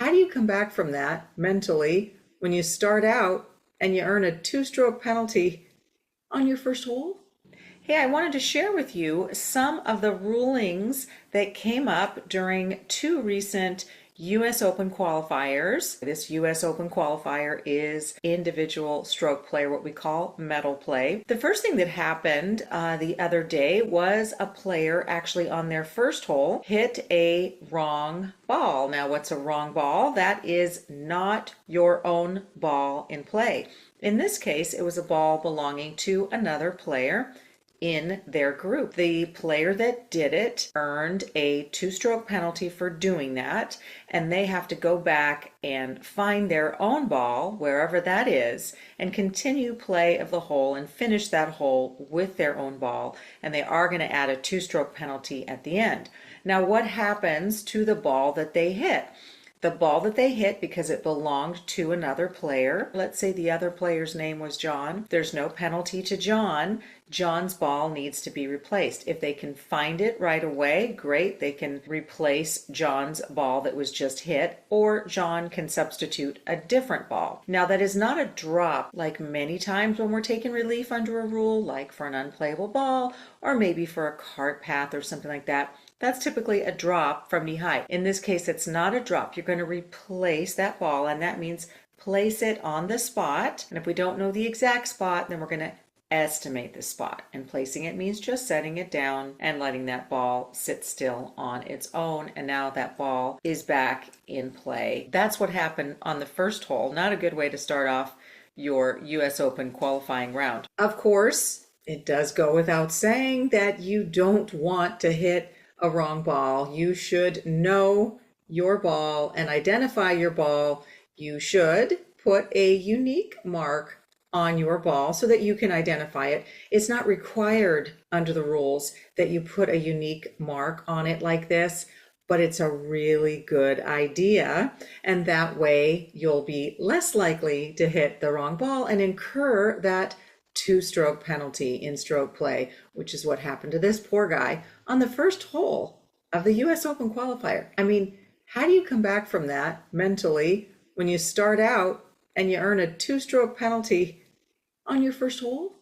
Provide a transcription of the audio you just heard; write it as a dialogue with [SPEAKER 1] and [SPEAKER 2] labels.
[SPEAKER 1] How do you come back from that mentally when you start out and you earn a two-stroke penalty on your first hole? Hey, I wanted to share with you some of the rulings that came up during two recent US Open qualifiers. This US Open qualifier is individual stroke play, or what we call medal play. The first thing that happened the other day was a player actually on their first hole hit a wrong ball. Now, what's a wrong ball? That is not your own ball in play. In this case, it was a ball belonging to another player in their group. The player that did it earned a two-stroke penalty for doing that, and they have to go back and find their own ball, wherever that is, and continue play of the hole and finish that hole with their own ball, and they are going to add a two-stroke penalty at the end. Now, what happens to the ball that they hit? The ball that they hit, because it belonged to another player, let's say the other player's name was John, there's no penalty to John. John's ball needs to be replaced. If they can find it right away, great, they can replace John's ball that was just hit, or John can substitute a different ball. Now, that is not a drop like many times when we're taking relief under a rule, like for an unplayable ball, or maybe for a cart path or something like that. That's typically a drop from knee high. In this case, it's not a drop. You're going to replace that ball, and that means place it on the spot. And if we don't know the exact spot, then we're going to estimate the spot. And placing it means just setting it down and letting that ball sit still on its own. And now that ball is back in play. That's what happened on the first hole. Not a good way to start off your US Open qualifying round. Of course, it does go without saying that you don't want to hit a wrong ball. You should know your ball and identify your ball. You should put a unique mark on your ball so that you can identify it. It's not required under the rules that you put a unique mark on it like this, but it's a really good idea. And that way you'll be less likely to hit the wrong ball and incur that two-stroke penalty in stroke play, which is what happened to this poor guy on the first hole of the US Open qualifier. I mean, how do you come back from that mentally when you start out and you earn a two-stroke penalty on your first hole?